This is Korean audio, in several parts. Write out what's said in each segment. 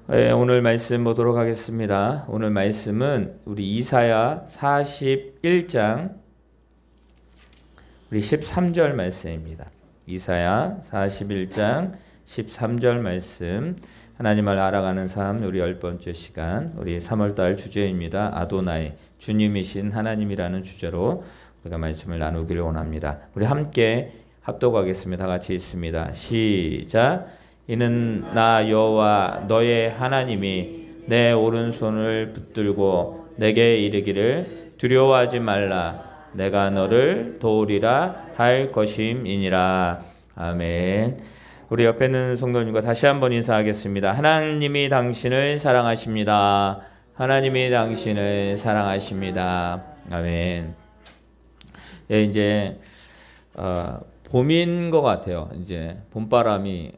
오늘 말씀 보도록 하겠습니다. 오늘 말씀은 우리 이사야 41장 우리 13절 말씀입니다. 이사야 41장 13절 말씀, 하나님을 알아가는 삶, 우리 10번째 시간, 우리 3월달 주제입니다. 아도나이, 주님이신 하나님이라는 주제로 우리가 말씀을 나누기를 원합니다. 우리 함께 합독하겠습니다. 다 같이 읽습니다. 시작. 이는 나 여호와 너의 하나님이 내 오른손을 붙들고 내게 이르기를 두려워하지 말라, 내가 너를 도우리라 할 것임이니라. 아멘. 우리 옆에 있는 성도님과 다시 한번 인사하겠습니다. 하나님이 당신을 사랑하십니다. 하나님이 당신을 사랑하십니다. 아멘. 예, 이제 봄인 것 같아요. 이제 봄바람이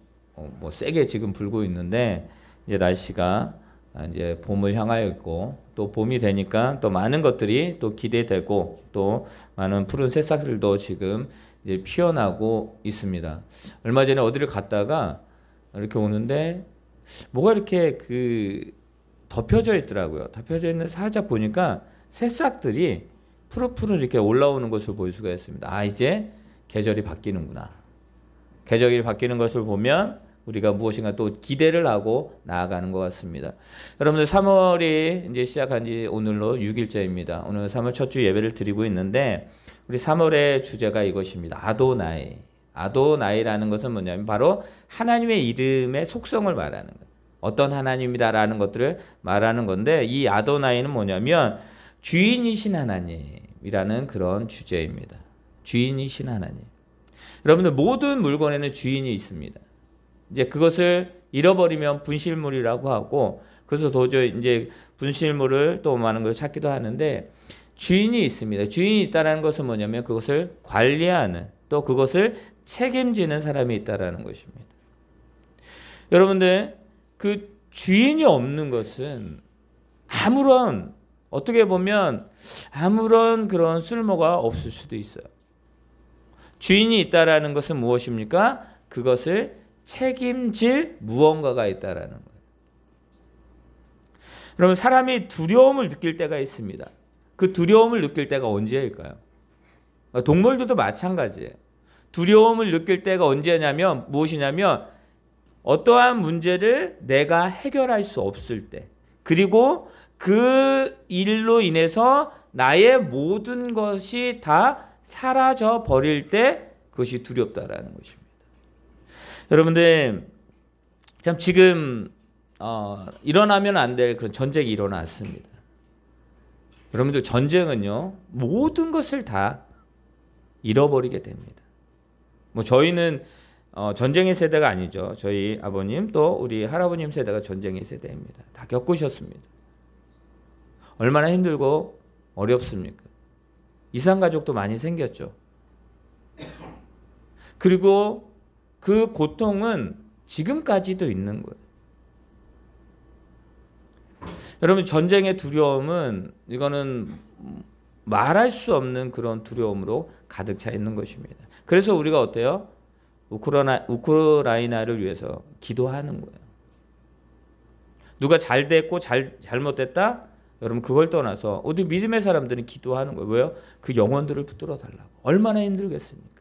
뭐 세게 지금 불고 있는데, 이제 날씨가 이제 봄을 향하여 있고, 또 봄이 되니까 또 많은 것들이 또 기대되고, 또 많은 푸른 새싹들도 지금 이제 피어나고 있습니다. 얼마 전에 어디를 갔다가 이렇게 오는데 뭐가 이렇게 덮여져 있더라고요. 덮여져 있는 살짝 보니까 새싹들이 푸르푸르 이렇게 올라오는 것을 볼 수가 있습니다. 아, 이제 계절이 바뀌는구나. 계절이 바뀌는 것을 보면 우리가 무엇인가 또 기대를 하고 나아가는 것 같습니다. 여러분들, 3월이 이제 시작한 지 오늘로 6일째입니다. 오늘 3월 첫 주 예배를 드리고 있는데, 우리 3월의 주제가 이것입니다. 아도나이. 아도나이라는 것은 뭐냐면 바로 하나님의 이름의 속성을 말하는 거예요. 어떤 하나님이다라는 것들을 말하는 건데, 이 아도나이는 뭐냐면 주인이신 하나님이라는 그런 주제입니다. 주인이신 하나님. 여러분들, 모든 물건에는 주인이 있습니다. 이제 그것을 잃어버리면 분실물이라고 하고, 그래서 도저히 이제 분실물을 또 많은 걸 찾기도 하는데, 주인이 있습니다. 주인이 있다는 것은 뭐냐면 그것을 관리하는, 또 그것을 책임지는 사람이 있다는 것입니다. 여러분들, 그 주인이 없는 것은 어떻게 보면 아무런 그런 쓸모가 없을 수도 있어요. 주인이 있다라는 것은 무엇입니까? 그것을 책임질 무언가가 있다라는 거예요. 여러분, 사람이 두려움을 느낄 때가 있습니다. 그 두려움을 느낄 때가 언제일까요? 동물들도 마찬가지예요. 두려움을 느낄 때가 언제냐면 무엇이냐면 어떠한 문제를 내가 해결할 수 없을 때, 그리고 그 일로 인해서 나의 모든 것이 다 사라져 버릴 때, 그것이 두렵다라는 것입니다. 여러분들, 참 지금 일어나면 안 될 그런 전쟁이 일어났습니다. 여러분들, 전쟁은요, 모든 것을 다 잃어버리게 됩니다. 뭐 저희는 전쟁의 세대가 아니죠. 저희 아버님 또 우리 할아버님 세대가 전쟁의 세대입니다. 다 겪으셨습니다. 얼마나 힘들고 어렵습니까? 이산가족도 많이 생겼죠. 그리고 그 고통은 지금까지도 있는 거예요. 여러분, 전쟁의 두려움은 이거는 말할 수 없는 그런 두려움으로 가득 차 있는 것입니다. 그래서 우리가 어때요? 우크라이나를 위해서 기도하는 거예요. 누가 잘 됐고 잘못됐다? 여러분, 그걸 떠나서 우리 믿음의 사람들은 기도하는 거예요. 왜요? 그 영혼들을 붙들어 달라고. 얼마나 힘들겠습니까?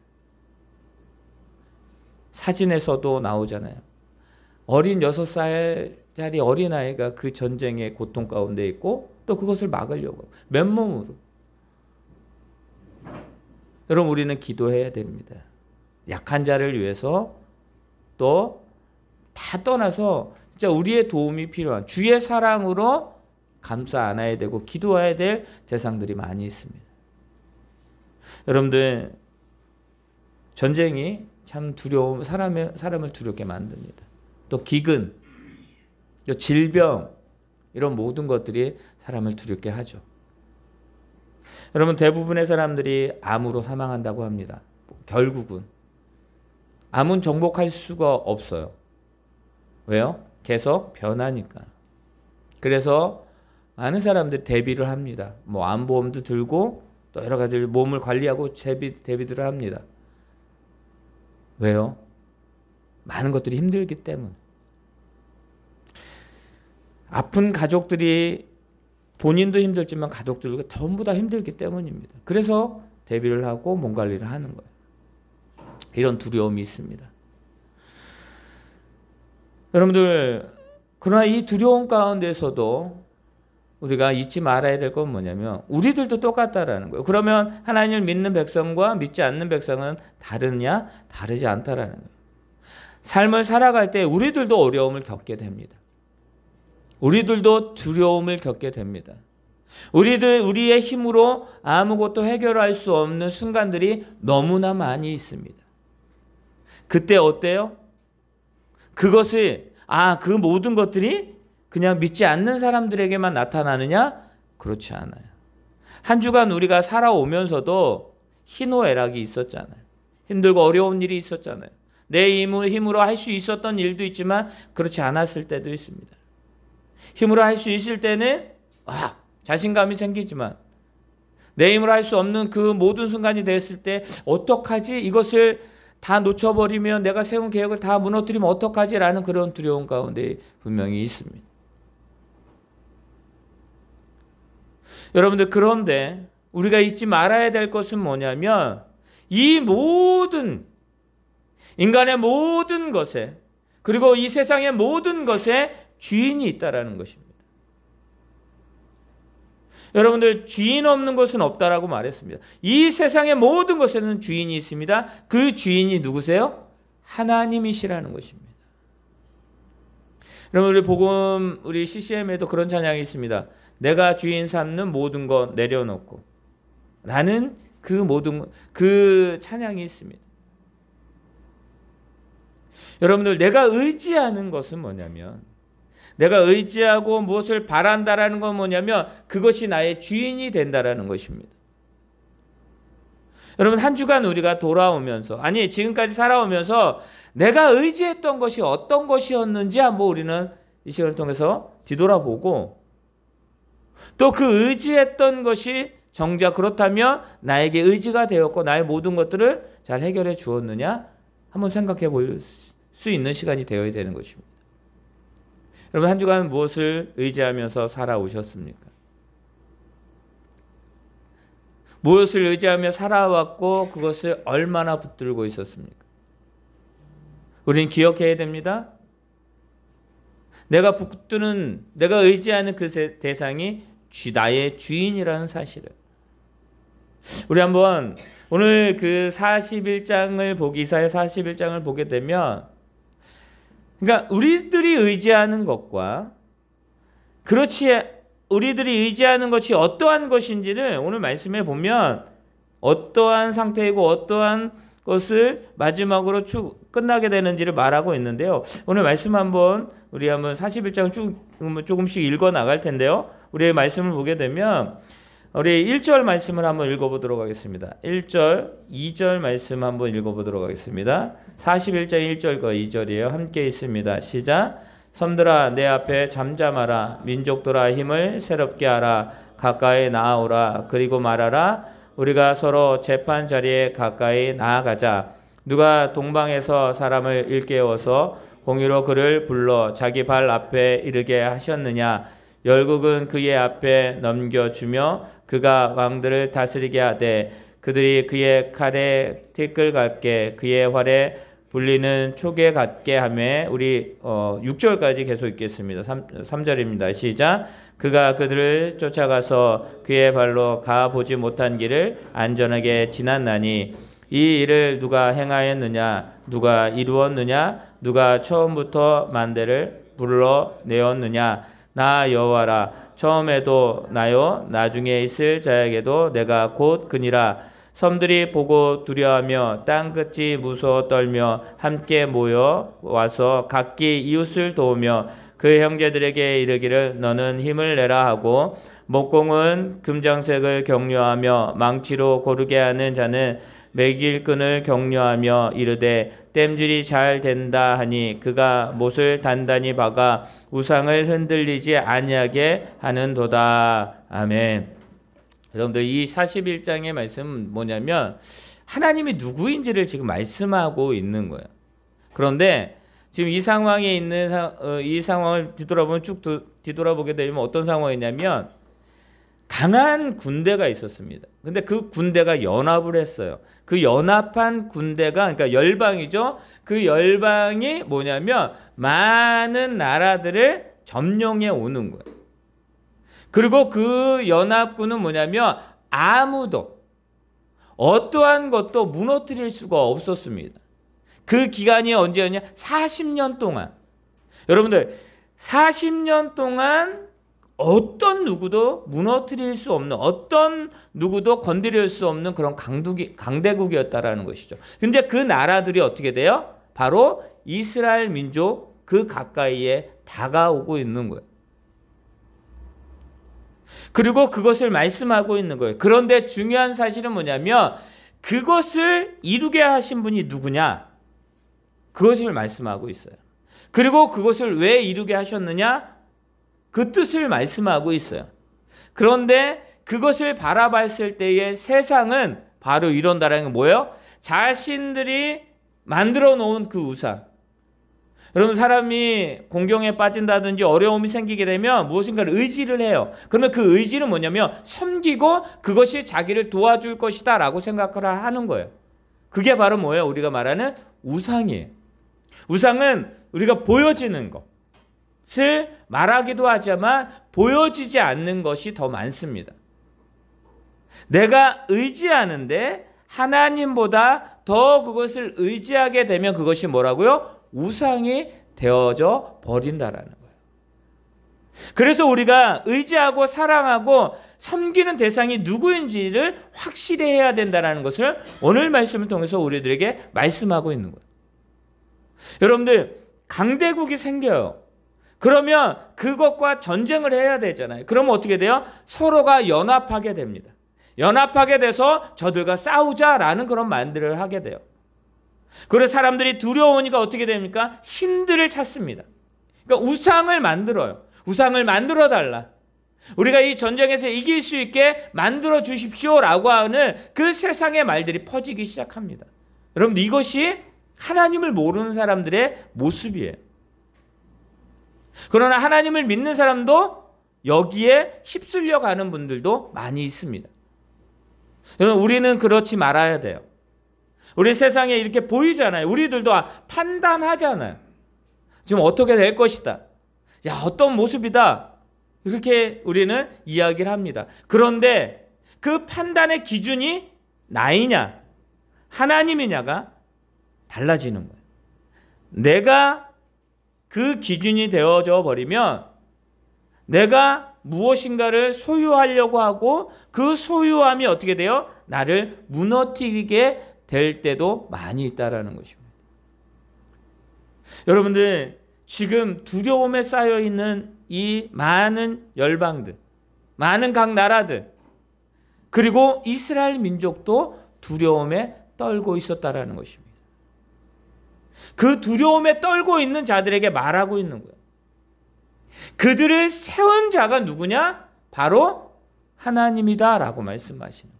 사진에서도 나오잖아요. 어린 6살짜리 어린아이가 그 전쟁의 고통 가운데 있고, 또 그것을 막으려고 맨몸으로. 여러분, 우리는 기도해야 됩니다. 약한 자를 위해서, 또 다 떠나서 진짜 우리의 도움이 필요한, 주의 사랑으로 감싸 안아야 되고 기도해야 될 대상들이 많이 있습니다. 여러분들, 전쟁이 참 사람을 두렵게 만듭니다. 또 기근, 질병, 이런 모든 것들이 사람을 두렵게 하죠. 여러분, 대부분의 사람들이 암으로 사망한다고 합니다. 결국은 암은 정복할 수가 없어요. 왜요? 계속 변하니까. 그래서 많은 사람들이 대비를 합니다. 뭐 암보험도 들고 또 여러 가지 몸을 관리하고 대비들을 합니다. 왜요? 많은 것들이 힘들기 때문에. 아픈 가족들이 본인도 힘들지만 가족들과 전부 다 힘들기 때문입니다. 그래서 대비를 하고 몸 관리를 하는 거예요. 이런 두려움이 있습니다. 여러분들, 그러나 이 두려움 가운데서도 우리가 잊지 말아야 될 건 뭐냐면 우리들도 똑같다라는 거예요. 그러면 하나님을 믿는 백성과 믿지 않는 백성은 다르냐? 다르지 않다라는 거예요. 삶을 살아갈 때 우리들도 어려움을 겪게 됩니다. 우리들도 두려움을 겪게 됩니다. 우리의 힘으로 아무것도 해결할 수 없는 순간들이 너무나 많이 있습니다. 그때 어때요? 그것이 그 모든 것들이 그냥 믿지 않는 사람들에게만 나타나느냐? 그렇지 않아요. 한 주간 우리가 살아오면서도 희노애락이 있었잖아요. 힘들고 어려운 일이 있었잖아요. 내 힘으로 할 수 있었던 일도 있지만 그렇지 않았을 때도 있습니다. 힘으로 할 수 있을 때는 자신감이 생기지만 내 힘으로 할 수 없는 그 모든 순간이 됐을 때 어떡하지? 이것을 다 놓쳐버리면 내가 세운 계획을 다 무너뜨리면 어떡하지? 라는 그런 두려움 가운데 분명히 있습니다. 여러분들, 그런데 우리가 잊지 말아야 될 것은 뭐냐면 이 모든 인간의 모든 것에, 그리고 이 세상의 모든 것에 주인이 있다라는 것입니다. 여러분들, 주인 없는 것은 없다라고 말했습니다. 이 세상의 모든 것에는 주인이 있습니다. 그 주인이 누구세요? 하나님이시라는 것입니다. 여러분, 우리 복음, 우리 CCM에도 그런 찬양이 있습니다. 내가 주인 삼는 모든 것 내려놓고 라는 그 찬양이 있습니다. 여러분들, 내가 의지하는 것은 뭐냐면, 내가 의지하고 무엇을 바란다라는 건 뭐냐면 그것이 나의 주인이 된다라는 것입니다. 여러분, 한 주간 우리가 돌아오면서, 지금까지 살아오면서 내가 의지했던 것이 어떤 것이었는지 한번 우리는 이 시간을 통해서 뒤돌아보고, 또 그 의지했던 것이 정작 그렇다면 나에게 의지가 되었고 나의 모든 것들을 잘 해결해 주었느냐 한번 생각해 볼 수 있는 시간이 되어야 되는 것입니다. 여러분, 한 주간 무엇을 의지하면서 살아오셨습니까? 무엇을 의지하며 살아왔고 그것을 얼마나 붙들고 있었습니까? 우리는 기억해야 됩니다. 내가 의지하는 그 대상이 나의 주인이라는 사실을. 우리 한번 오늘 그 41장을 이사야 41장을 보게 되면, 그러니까 우리들이 의지하는 것과 우리들이 의지하는 것이 어떠한 것인지를 오늘 말씀해 보면 어떠한 상태이고 어떠한 것을 마지막으로 끝나게 되는지를 말하고 있는데요. 오늘 말씀 우리 한번 41장을 조금씩 읽어 나갈 텐데요. 우리의 말씀을 보게 되면 우리 1절 말씀을 한번 읽어보도록 하겠습니다. 1절, 2절 말씀 한번 읽어보도록 하겠습니다. 41장 1절과 2절이에요. 함께 있습니다. 시작. 섬들아 내 앞에 잠잠하라. 민족들아 힘을 새롭게 하라. 가까이 나아오라. 그리고 말하라. 우리가 서로 재판 자리에 가까이 나아가자. 누가 동방에서 사람을 일깨워서 공의로 그를 불러 자기 발 앞에 이르게 하셨느냐. 열국은 그의 앞에 넘겨주며 그가 왕들을 다스리게 하되 그들이 그의 칼에 티끌 같게 그의 활에 불리는 촉에 같게 하매. 우리 6절까지 계속 읽겠습니다. 3절입니다. 시작. 그가 그들을 쫓아가서 그의 발로 가보지 못한 길을 안전하게 지났나니 이 일을 누가 행하였느냐. 누가 이루었느냐. 누가 처음부터 만대를 불러내었느냐. 나 여호와라. 처음에도 나요 나중에 있을 자에게도 내가 곧 그니라. 섬들이 보고 두려워하며 땅끝이 무서워 떨며 함께 모여 와서 각기 이웃을 도우며 그 형제들에게 이르기를 너는 힘을 내라 하고, 목공은 금장색을 격려하며 망치로 고르게 하는 자는 매길 끈을 격려하며 이르되 땜질이 잘 된다 하니 그가 못을 단단히 박아 우상을 흔들리지 아니하게 하는도다. 아멘. 여러분들, 이 41장의 말씀은 뭐냐면 하나님이 누구인지를 지금 말씀하고 있는 거예요. 그런데 지금 이 상황에 있는 이 상황을 뒤돌아보면 뒤돌아보게 되면 어떤 상황이냐면 강한 군대가 있었습니다. 근데 그 군대가 연합을 했어요. 그 연합한 군대가 그러니까 열방이죠. 그 열방이 뭐냐면 많은 나라들을 점령해 오는 거예요. 그리고 그 연합군은 뭐냐면 아무도 어떠한 것도 무너뜨릴 수가 없었습니다. 그 기간이 언제였냐? 40년 동안. 여러분들 40년 동안 어떤 누구도 무너뜨릴 수 없는, 어떤 누구도 건드릴 수 없는 그런 강대국이었다라는 것이죠. 근데 그 나라들이 어떻게 돼요? 바로 이스라엘 민족 그 가까이에 다가오고 있는 거예요. 그리고 그것을 말씀하고 있는 거예요. 그런데 중요한 사실은 뭐냐면 그것을 이루게 하신 분이 누구냐? 그것을 말씀하고 있어요. 그리고 그것을 왜 이루게 하셨느냐? 그 뜻을 말씀하고 있어요. 그런데 그것을 바라봤을 때의 세상은 바로 이런다라는 게 뭐예요? 자신들이 만들어 놓은 그 우상. 여러분, 사람이 공경에 빠진다든지 어려움이 생기게 되면 무엇인가를 의지를 해요. 그러면 그 의지는 뭐냐면 섬기고 그것이 자기를 도와줄 것이다 라고 생각을 하는 거예요. 그게 바로 뭐예요? 우리가 말하는 우상이에요. 우상은 우리가 보여지는 것을 말하기도 하지만 보여지지 않는 것이 더 많습니다. 내가 의지하는데 하나님보다 더 그것을 의지하게 되면 그것이 뭐라고요? 우상이 되어져 버린다라는 거예요. 그래서 우리가 의지하고 사랑하고 섬기는 대상이 누구인지를 확실히 해야 된다는 것을 오늘 말씀을 통해서 우리들에게 말씀하고 있는 거예요. 여러분들, 강대국이 생겨요. 그러면 그것과 전쟁을 해야 되잖아요. 그러면 어떻게 돼요? 서로가 연합하게 됩니다. 연합하게 돼서 저들과 싸우자라는 그런 말들을 하게 돼요. 그래서 사람들이 두려우니까 어떻게 됩니까? 신들을 찾습니다. 그러니까 우상을 만들어요. 우상을 만들어 달라. 우리가 이 전쟁에서 이길 수 있게 만들어 주십시오라고 하는 그 세상의 말들이 퍼지기 시작합니다. 여러분들, 이것이 하나님을 모르는 사람들의 모습이에요. 그러나 하나님을 믿는 사람도 여기에 휩쓸려 가는 분들도 많이 있습니다. 여러분, 우리는 그렇지 말아야 돼요. 우리 세상에 이렇게 보이잖아요. 우리들도 판단하잖아요. 지금 어떻게 될 것이다. 야, 어떤 모습이다. 이렇게 우리는 이야기를 합니다. 그런데 그 판단의 기준이 나이냐, 하나님이냐가 달라지는 거예요. 내가 그 기준이 되어져 버리면 내가 무엇인가를 소유하려고 하고 그 소유함이 어떻게 돼요? 나를 무너뜨리게 될 때도 많이 있다라는 것입니다. 여러분들, 지금 두려움에 쌓여 있는 이 많은 열방들, 많은 각 나라들, 그리고 이스라엘 민족도 두려움에 떨고 있었다라는 것입니다. 그 두려움에 떨고 있는 자들에게 말하고 있는 거예요. 그들을 세운 자가 누구냐? 바로 하나님이다라고 말씀하시는 거예요.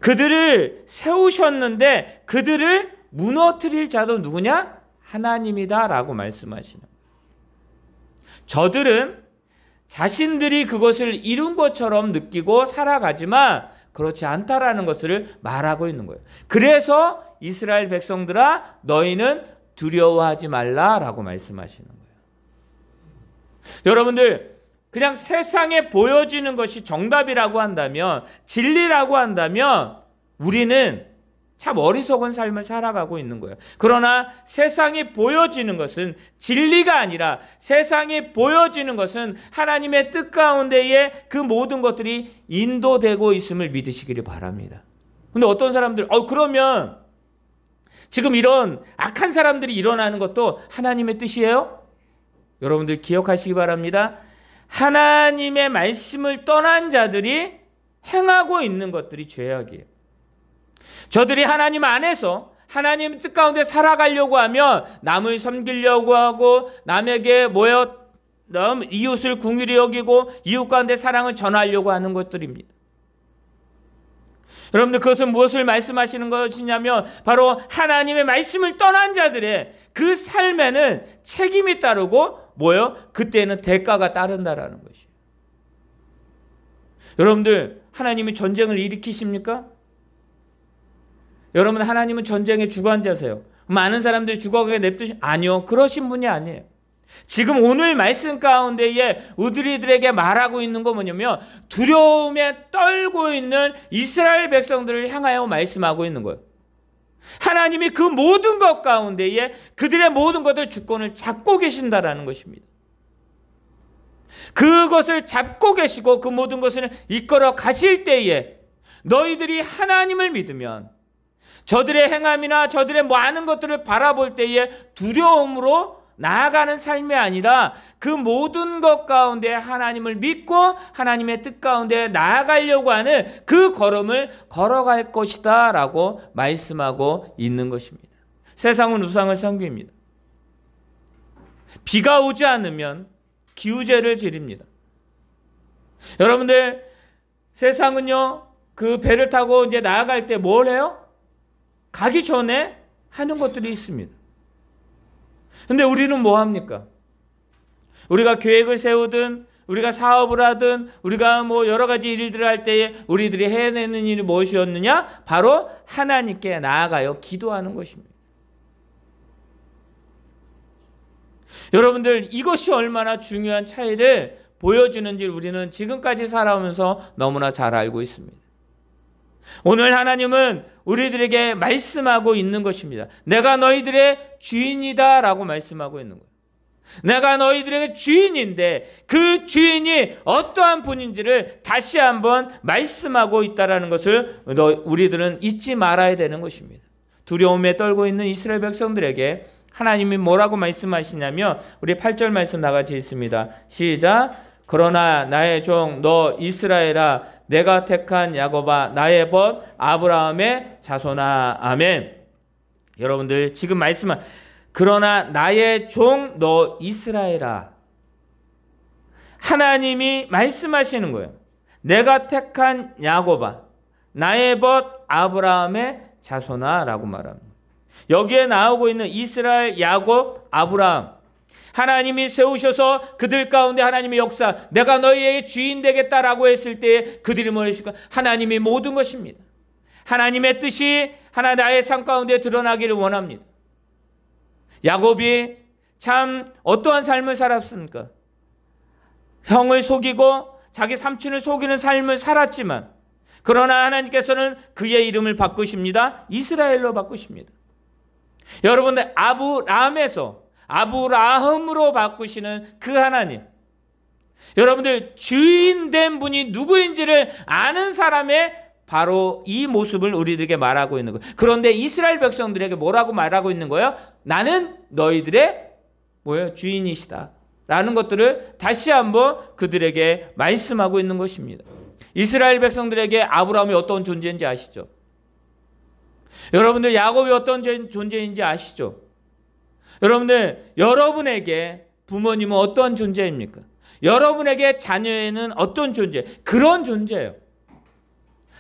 그들을 세우셨는데 그들을 무너뜨릴 자도 누구냐? 하나님이다라고 말씀하시는 거예요. 저들은 자신들이 그것을 이룬 것처럼 느끼고 살아가지만 그렇지 않다라는 것을 말하고 있는 거예요. 그래서 이스라엘 백성들아, 너희는 두려워하지 말라라고 말씀하시는 거예요. 여러분들, 그냥 세상에 보여지는 것이 정답이라고 한다면, 진리라고 한다면 우리는 참 어리석은 삶을 살아가고 있는 거예요. 그러나 세상이 보여지는 것은 진리가 아니라 세상이 보여지는 것은 하나님의 뜻 가운데에 그 모든 것들이 인도되고 있음을 믿으시기를 바랍니다. 근데 어떤 사람들, 그러면 지금 이런 악한 사람들이 일어나는 것도 하나님의 뜻이에요? 여러분들 기억하시기 바랍니다. 하나님의 말씀을 떠난 자들이 행하고 있는 것들이 죄악이에요. 저들이 하나님 안에서 하나님 뜻 가운데 살아가려고 하면 남을 섬기려고 하고 남에게 이웃을 긍휼히 여기고 이웃 가운데 사랑을 전하려고 하는 것들입니다. 여러분들 그것은 무엇을 말씀하시는 것이냐면 바로 하나님의 말씀을 떠난 자들의 그 삶에는 책임이 따르고 뭐요? 그때는 대가가 따른다라는 것이에요. 여러분들 하나님이 전쟁을 일으키십니까? 여러분 하나님은 전쟁의 주관자세요. 많은 사람들이 죽어가게 아니요. 그러신 분이 아니에요. 지금 오늘 말씀 가운데에 우리들에게 말하고 있는 거 뭐냐면 두려움에 떨고 있는 이스라엘 백성들을 향하여 말씀하고 있는 거예요. 하나님이 그 모든 것 가운데에 그들의 모든 것들 주권을 잡고 계신다라는 것입니다. 그것을 잡고 계시고 그 모든 것을 이끌어 가실 때에 너희들이 하나님을 믿으면 저들의 행함이나 저들의 많은 것들을 바라볼 때에 두려움으로 나아가는 삶이 아니라 그 모든 것 가운데 하나님을 믿고 하나님의 뜻 가운데 나아가려고 하는 그 걸음을 걸어갈 것이다 라고 말씀하고 있는 것입니다. 세상은 우상을 섬깁니다. 비가 오지 않으면 기우제를 지립니다. 여러분들 세상은요 그 배를 타고 이제 나아갈 때 뭘 해요? 가기 전에 하는 것들이 있습니다. 근데 우리는 뭐 합니까? 우리가 계획을 세우든 우리가 사업을 하든 우리가 뭐 여러 가지 일들을 할 때에 우리들이 해내는 일이 무엇이었느냐? 바로 하나님께 나아가요 기도하는 것입니다. 여러분들 이것이 얼마나 중요한 차이를 보여주는지 우리는 지금까지 살아오면서 너무나 잘 알고 있습니다. 오늘 하나님은 우리들에게 말씀하고 있는 것입니다. 내가 너희들의 주인이다 라고 말씀하고 있는 거예요. 내가 너희들에게 주인인데 그 주인이 어떠한 분인지를 다시 한번 말씀하고 있다는 것을 우리들은 잊지 말아야 되는 것입니다. 두려움에 떨고 있는 이스라엘 백성들에게 하나님이 뭐라고 말씀하시냐면 우리 8절 말씀 나같이 있습니다. 시작. 그러나 나의 종 너 이스라엘아 내가 택한 야곱아 나의 벗 아브라함의 자손아. 아멘. 여러분들 지금 말씀은 그러나 나의 종 너 이스라엘아 하나님이 말씀하시는 거예요. 내가 택한 야곱아 나의 벗 아브라함의 자손아 라고 말합니다. 여기에 나오고 있는 이스라엘, 야곱, 아브라함 하나님이 세우셔서 그들 가운데 하나님의 역사 내가 너희에게 주인 되겠다라고 했을 때 그들이 뭐랬을까? 하나님이 모든 것입니다. 하나님의 뜻이 하나 나의 삶 가운데 드러나기를 원합니다. 야곱이 참 어떠한 삶을 살았습니까? 형을 속이고 자기 삼촌을 속이는 삶을 살았지만 그러나 하나님께서는 그의 이름을 바꾸십니다. 이스라엘로 바꾸십니다. 여러분들 아브라함으로 바꾸시는 그 하나님 여러분들 주인된 분이 누구인지를 아는 사람의 바로 이 모습을 우리들에게 말하고 있는 거예요. 그런데 이스라엘 백성들에게 뭐라고 말하고 있는 거예요? 나는 너희들의 주인이시다 라는 것들을 다시 한번 그들에게 말씀하고 있는 것입니다. 이스라엘 백성들에게 아브라함이 어떤 존재인지 아시죠? 여러분들 야곱이 어떤 존재인지 아시죠? 여러분들 여러분에게 부모님은 어떤 존재입니까? 여러분에게 자녀에는 어떤 존재? 그런 존재예요.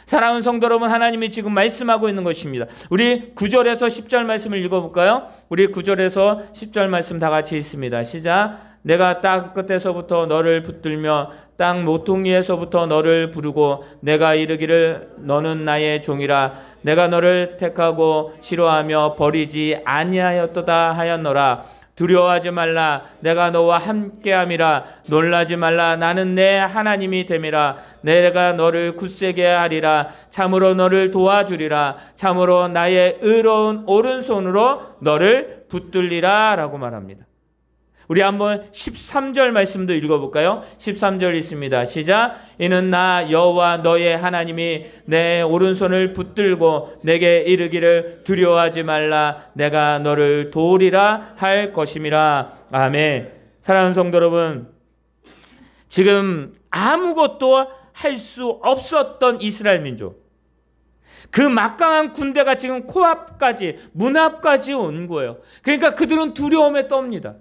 사랑하는 성도 여러분 하나님이 지금 말씀하고 있는 것입니다. 우리 9절에서 10절 말씀을 읽어볼까요? 우리 9절에서 10절 말씀 다 같이 읽습니다. 시작. 내가 땅 끝에서부터 너를 붙들며 땅 모퉁이에서부터 너를 부르고 내가 이르기를 너는 나의 종이라 내가 너를 택하고 싫어하며 버리지 아니하였도다 하였노라. 두려워하지 말라 내가 너와 함께함이라. 놀라지 말라 나는 내 하나님이 됨이라. 내가 너를 굳세게 하리라. 참으로 너를 도와주리라. 참으로 나의 의로운 오른손으로 너를 붙들리라 라고 말합니다. 우리 한번 13절 말씀도 읽어볼까요? 13절 있습니다. 시작. 이는 나 여호와 너의 하나님이 내 오른손을 붙들고 내게 이르기를 두려워하지 말라 내가 너를 도우리라 할 것임이라. 아멘. 사랑하는 성도 여러분 지금 아무것도 할 수 없었던 이스라엘 민족 그 막강한 군대가 지금 코앞까지 문 앞까지 온 거예요. 그러니까 그들은 두려움에 떱니다.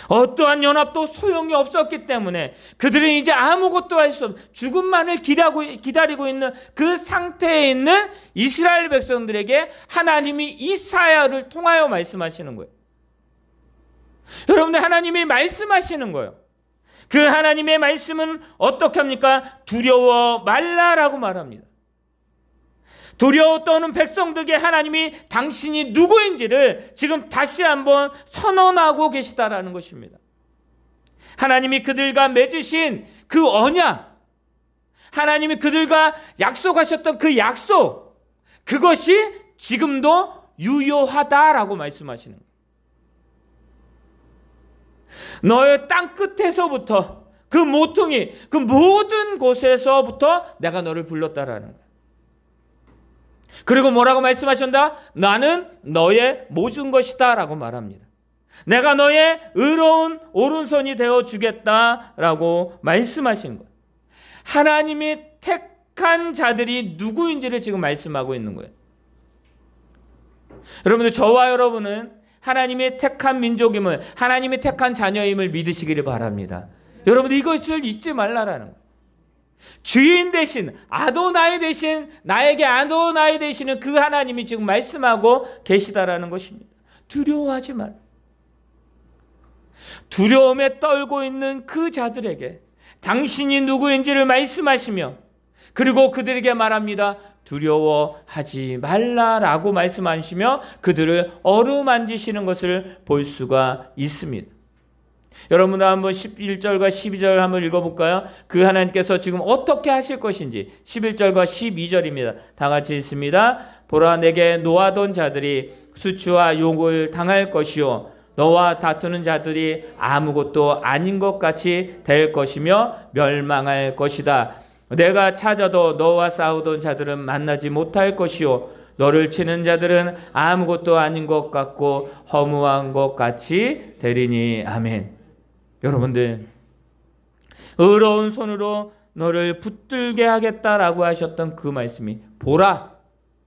어떠한 연합도 소용이 없었기 때문에 그들은 이제 아무것도 할 수 없는 죽음만을 기다리고 있는 그 상태에 있는 이스라엘 백성들에게 하나님이 이사야를 통하여 말씀하시는 거예요. 여러분들, 하나님이 말씀하시는 거예요. 그 하나님의 말씀은 어떻게 합니까? 두려워 말라라고 말합니다. 두려워 떠는 백성들에게 하나님이 당신이 누구인지를 지금 다시 한번 선언하고 계시다라는 것입니다. 하나님이 그들과 맺으신 그 언약, 하나님이 그들과 약속하셨던 그 약속, 그것이 지금도 유효하다라고 말씀하시는 거예요. 너의 땅 끝에서부터, 그 모퉁이, 그 모든 곳에서부터 내가 너를 불렀다라는 거예요. 그리고 뭐라고 말씀하셨다? 나는 너의 모든 것이다 라고 말합니다. 내가 너의 의로운 오른손이 되어 주겠다라고 말씀하신 거예요. 하나님이 택한 자들이 누구인지를 지금 말씀하고 있는 거예요. 여러분들, 저와 여러분은 하나님의 택한 민족임을, 하나님의 택한 자녀임을 믿으시기를 바랍니다. 여러분들, 이것을 잊지 말라라는 거예요. 주인 대신, 아도나이 대신, 나에게 아도나이 되시는 그 하나님이 지금 말씀하고 계시다라는 것입니다. 두려워하지 말. 두려움에 떨고 있는 그 자들에게 당신이 누구인지를 말씀하시며, 그리고 그들에게 말합니다. 두려워하지 말라라고 말씀하시며 그들을 어루만지시는 것을 볼 수가 있습니다. 여러분, 한번 11절과 12절 한번 읽어볼까요? 그 하나님께서 지금 어떻게 하실 것인지. 11절과 12절입니다. 다 같이 읽습니다. 보라, 내게 노하던 자들이 수치와 욕을 당할 것이요, 너와 다투는 자들이 아무것도 아닌 것 같이 될 것이며 멸망할 것이다. 내가 찾아도 너와 싸우던 자들은 만나지 못할 것이요, 너를 치는 자들은 아무것도 아닌 것 같고 허무한 것 같이 되리니. 아멘. 여러분들, 의로운 손으로 너를 붙들게 하겠다라고 하셨던 그 말씀이, 보라,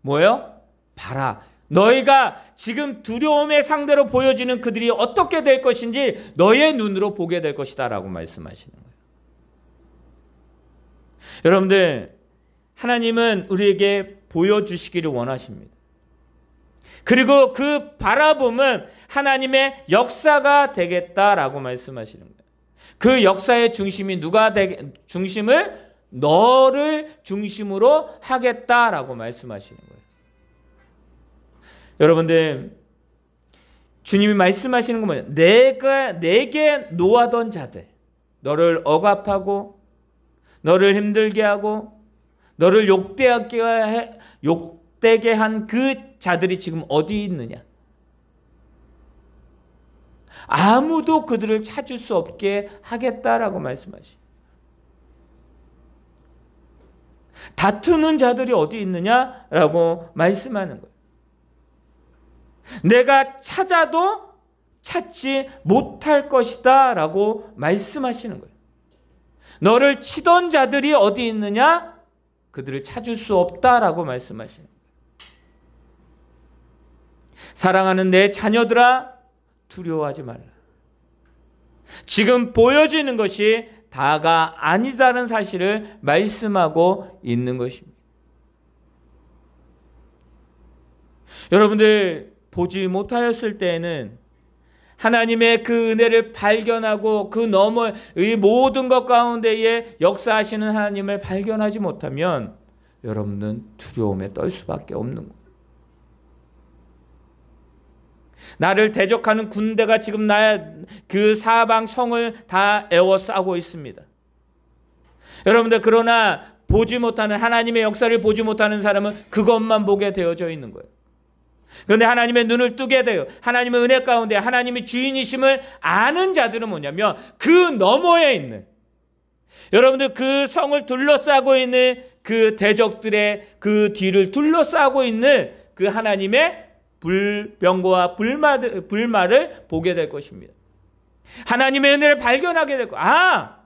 뭐예요? 봐라. 너희가 지금 두려움의 상대로 보여지는 그들이 어떻게 될 것인지 너의 눈으로 보게 될 것이다 라고 말씀하시는 거예요. 여러분들, 하나님은 우리에게 보여주시기를 원하십니다. 그리고 그 바라봄은 하나님의 역사가 되겠다라고 말씀하시는 거예요. 그 역사의 중심이 중심을 너를 중심으로 하겠다라고 말씀하시는 거예요. 여러분들, 주님이 말씀하시는 건 뭐예요? 내게 노하던 자들, 너를 억압하고 너를 힘들게 하고 너를 욕되게 한 그 자들이 지금 어디 있느냐? 아무도 그들을 찾을 수 없게 하겠다라고 말씀하시죠. 다투는 자들이 어디 있느냐라고 말씀하는 거예요. 내가 찾아도 찾지 못할 것이다 라고 말씀하시는 거예요. 너를 치던 자들이 어디 있느냐? 그들을 찾을 수 없다라고 말씀하시는 거예요. 사랑하는 내 자녀들아, 두려워하지 말라. 지금 보여지는 것이 다가 아니다는 사실을 말씀하고 있는 것입니다. 여러분들, 보지 못하였을 때에는 하나님의 그 은혜를 발견하고 그 너머의 모든 것 가운데에 역사하시는 하나님을 발견하지 못하면 여러분은 두려움에 떨 수밖에 없는 거예요. 나를 대적하는 군대가 지금 그 사방 성을 다 에워싸고 있습니다. 여러분들, 그러나 보지 못하는, 하나님의 역사를 보지 못하는 사람은 그것만 보게 되어져 있는 거예요. 그런데 하나님의 눈을 뜨게 돼요. 하나님의 은혜 가운데 하나님이 주인이심을 아는 자들은 뭐냐면 그 너머에 있는, 여러분들, 그 성을 둘러싸고 있는 그 대적들의 그 뒤를 둘러싸고 있는 그 하나님의 불병거와 불말을 보게 될 것입니다. 하나님의 은혜를 발견하게 될 거예요. 아,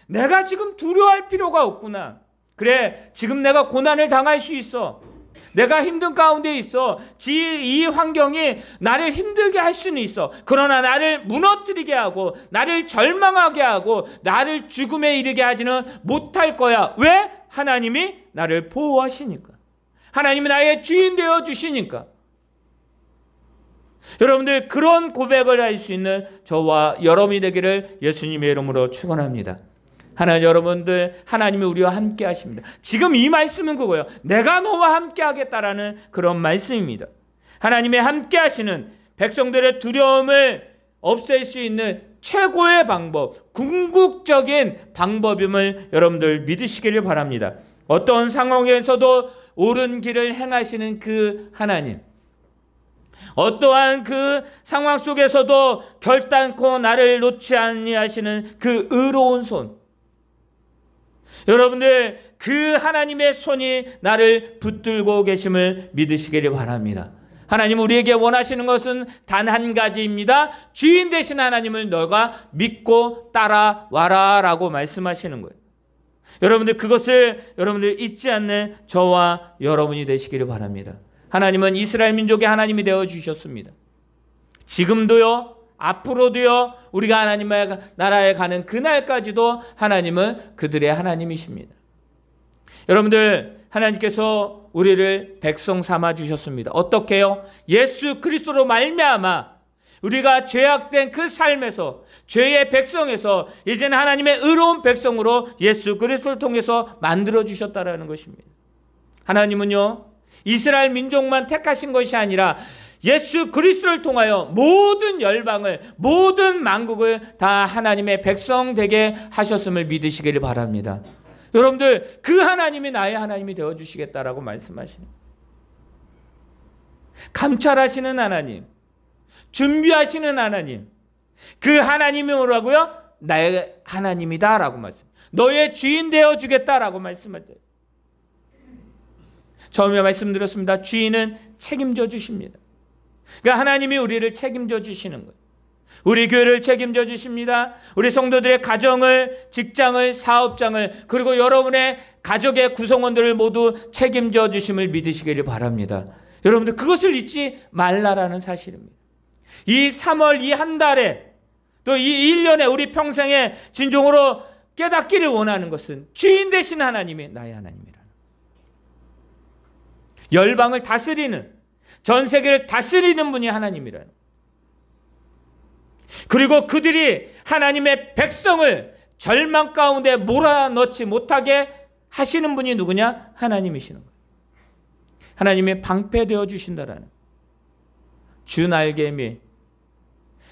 내가 지금 두려워할 필요가 없구나. 그래, 지금 내가 고난을 당할 수 있어. 내가 힘든 가운데 있어. 이 환경이 나를 힘들게 할 수는 있어. 그러나 나를 무너뜨리게 하고 나를 절망하게 하고 나를 죽음에 이르게 하지는 못할 거야. 왜? 하나님이 나를 보호하시니까. 하나님이 나의 주인 되어 주시니까. 여러분들, 그런 고백을 할 수 있는 저와 여러분이 되기를 예수님의 이름으로 축원합니다. 하나님, 여러분들, 하나님이 우리와 함께 하십니다. 지금 이 말씀은 그거예요. 내가 너와 함께 하겠다라는 그런 말씀입니다. 하나님의 함께 하시는 백성들의 두려움을 없앨 수 있는 최고의 방법, 궁극적인 방법임을 여러분들 믿으시기를 바랍니다. 어떤 상황에서도 옳은 길을 행하시는 그 하나님, 어떠한 그 상황 속에서도 결단코 나를 놓지 아니하시는 그 의로운 손, 여러분들, 그 하나님의 손이 나를 붙들고 계심을 믿으시기를 바랍니다. 하나님, 우리에게 원하시는 것은 단 한 가지입니다. 주인 되신 하나님을 너가 믿고 따라와라 라고 말씀하시는 거예요. 여러분들, 그것을 여러분들 잊지 않는 저와 여러분이 되시기를 바랍니다. 하나님은 이스라엘 민족의 하나님이 되어 주셨습니다. 지금도요, 앞으로도요, 우리가 하나님의 나라에 가는 그날까지도 하나님은 그들의 하나님이십니다. 여러분들, 하나님께서 우리를 백성 삼아 주셨습니다. 어떻게요? 예수 그리스도로 말미암아 우리가 죄악된 그 삶에서, 죄의 백성에서 이제는 하나님의 의로운 백성으로 예수 그리스도를 통해서 만들어 주셨다라는 것입니다. 하나님은요, 이스라엘 민족만 택하신 것이 아니라 예수 그리스도를 통하여 모든 열방을, 모든 만국을 다 하나님의 백성 되게 하셨음을 믿으시기를 바랍니다. 여러분들, 그 하나님이 나의 하나님이 되어주시겠다라고 말씀하시는, 감찰하시는 하나님, 준비하시는 하나님, 그 하나님이 뭐라고요? 나의 하나님이다 라고 말씀, 너의 주인 되어주겠다라고 말씀할 때, 처음에 말씀드렸습니다. 주인은 책임져 주십니다. 그러니까 하나님이 우리를 책임져 주시는 거예요. 우리 교회를 책임져 주십니다. 우리 성도들의 가정을, 직장을, 사업장을, 그리고 여러분의 가족의 구성원들을 모두 책임져 주심을 믿으시기를 바랍니다. 여러분들, 그것을 잊지 말라라는 사실입니다. 이 3월 이 한 달에, 또 이 1년에 우리 평생에 진정으로 깨닫기를 원하는 것은 주인 되신 하나님이 나의 하나님이라는, 열방을 다스리는, 전 세계를 다스리는 분이 하나님이라는, 그리고 그들이 하나님의 백성을 절망 가운데 몰아넣지 못하게 하시는 분이 누구냐? 하나님이시는 거예요. 하나님이 방패되어 주신다라는, 주 날개 밑.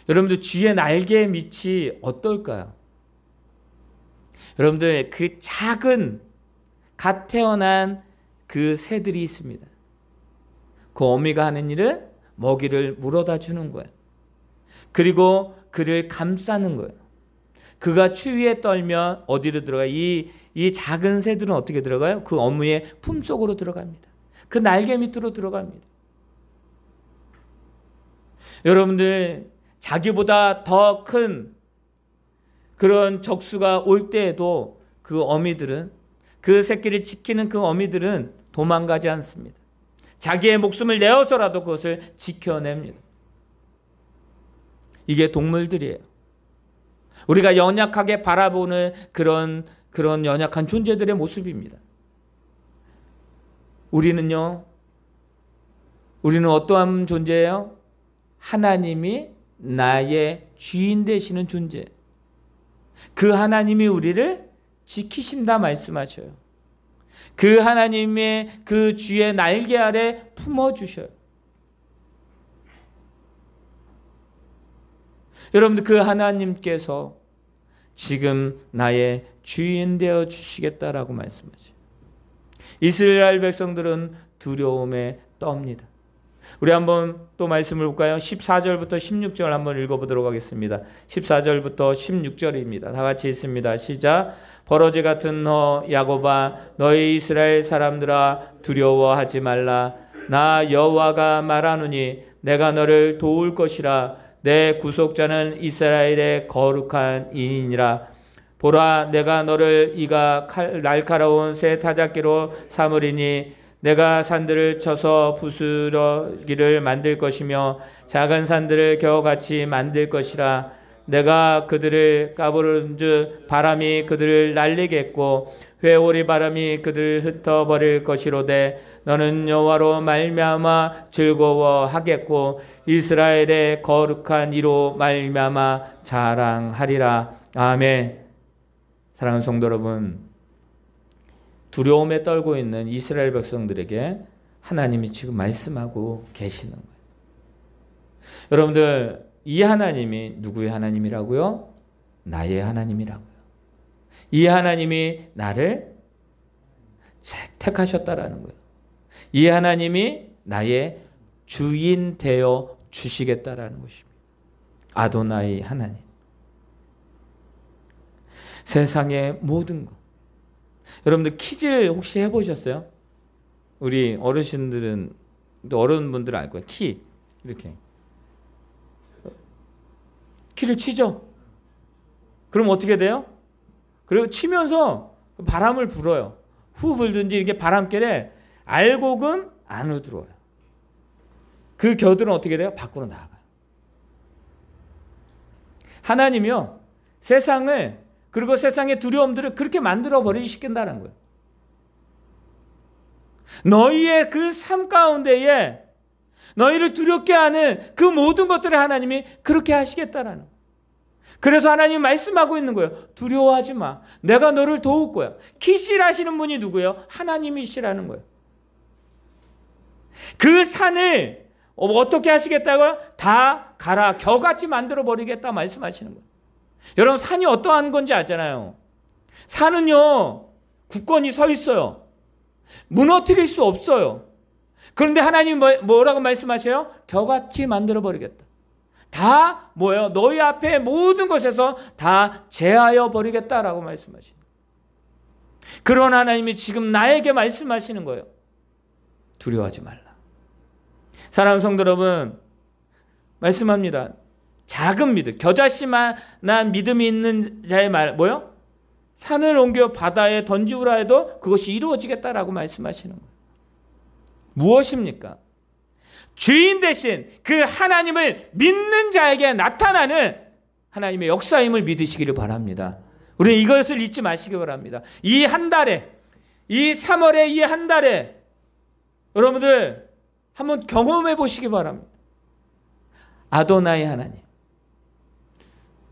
여러분들, 주의 날개 밑이 어떨까요? 여러분들, 그 작은 갓 태어난 그 새들이 있습니다. 그 어미가 하는 일은 먹이를 물어다 주는 거예요. 그리고 그를 감싸는 거예요. 그가 추위에 떨면 어디로 들어가요? 이 작은 새들은 어떻게 들어가요? 그 어미의 품속으로 들어갑니다. 그 날개 밑으로 들어갑니다. 여러분들, 자기보다 더 큰 그런 적수가 올 때에도 그 어미들은, 그 새끼를 지키는 그 어미들은 도망가지 않습니다. 자기의 목숨을 내어서라도 그것을 지켜냅니다. 이게 동물들이에요. 우리가 연약하게 바라보는 그런 연약한 존재들의 모습입니다. 우리는 어떠한 존재예요? 하나님이 나의 주인 되시는 존재. 그 하나님이 우리를 지키신다 말씀하셔요. 그 하나님의 그 주의 날개 아래 품어주셔요. 여러분들, 그 하나님께서 지금 나의 주인 되어 주시겠다라고 말씀하죠. 이스라엘 백성들은 두려움에 떱니다. 우리 한번 또 말씀을 볼까요? 14절부터 16절 한번 읽어보도록 하겠습니다. 14절부터 16절입니다. 다 같이 있습니다. 시작. 버러지 같은 너 야곱아, 너희 이스라엘 사람들아, 두려워하지 말라. 나 여호와가 말하노니 내가 너를 도울 것이라. 내 구속자는 이스라엘의 거룩한 이인이라. 보라, 내가 너를 이가 날카로운 새 타작기로 삼으리니 내가 산들을 쳐서 부스러기를 만들 것이며 작은 산들을 겨우같이 만들 것이라. 내가 그들을 까부른즉 바람이 그들을 날리겠고 회오리 바람이 그들을 흩어버릴 것이로되 너는 여호와로 말미암아 즐거워하겠고 이스라엘의 거룩한 이로 말미암아 자랑하리라. 아멘. 사랑하는 성도 여러분, 두려움에 떨고 있는 이스라엘 백성들에게 하나님이 지금 말씀하고 계시는 거예요. 여러분들, 이 하나님이 누구의 하나님이라고요? 나의 하나님이라고요. 이 하나님이 나를 택하셨다라는 거예요. 이 하나님이 나의 주인 되어 주시겠다라는 것입니다. 아도나이 하나님. 세상의 모든 것. 여러분들 퀴즈를 혹시 해보셨어요? 우리 어르신들은, 또 어른분들은 알 거예요. 키 이렇게 키를 치죠. 그럼 어떻게 돼요? 그리고 치면서 바람을 불어요. 후 불든지 이렇게 바람결에 알곡은 안으로 들어와요. 그 겨들은 어떻게 돼요? 밖으로 나가요. 하나님이요, 세상을, 그리고 세상의 두려움들을 그렇게 만들어 버리시킨다는 거예요. 너희의 그 삶 가운데에 너희를 두렵게 하는 그 모든 것들을 하나님이 그렇게 하시겠다라는 거예요. 그래서 하나님이 말씀하고 있는 거예요. 두려워하지 마. 내가 너를 도울 거야. 키실하시는 분이 누구예요? 하나님이시라는 거예요. 그 산을 어떻게 하시겠다고요? 다 가라. 겨같이 만들어 버리겠다 말씀하시는 거예요. 여러분, 산이 어떠한 건지 알잖아요. 산은요, 굳건히 서 있어요. 무너뜨릴 수 없어요. 그런데 하나님이 뭐라고 말씀하셔요? 겨같이 만들어 버리겠다. 다 뭐예요? 너희 앞에 모든 것에서 다 제하여 버리겠다라고 말씀하시는 거예요. 그런 하나님이 지금 나에게 말씀하시는 거예요. 두려워하지 말라. 사랑하는 성도 여러분, 말씀합니다. 작은 믿음, 겨자씨만한 믿음이 있는 자의 말, 뭐요? 산을 옮겨 바다에 던지우라 해도 그것이 이루어지겠다라고 말씀하시는 거예요. 무엇입니까? 주인 대신 그 하나님을 믿는 자에게 나타나는 하나님의 역사임을 믿으시기를 바랍니다. 우리는 이것을 잊지 마시기 바랍니다. 이 한 달에, 이 3월의 이 한 달에 여러분들 한번 경험해 보시기 바랍니다. 아도나이 하나님,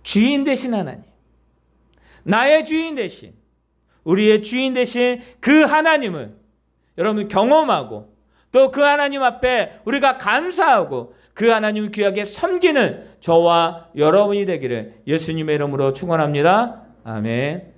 주인 되신 하나님, 나의 주인 되신, 우리의 주인 되신 그 하나님을 여러분 경험하고 또 그 하나님 앞에 우리가 감사하고 그 하나님을 귀하게 섬기는 저와 여러분이 되기를 예수님의 이름으로 축원합니다. 아멘.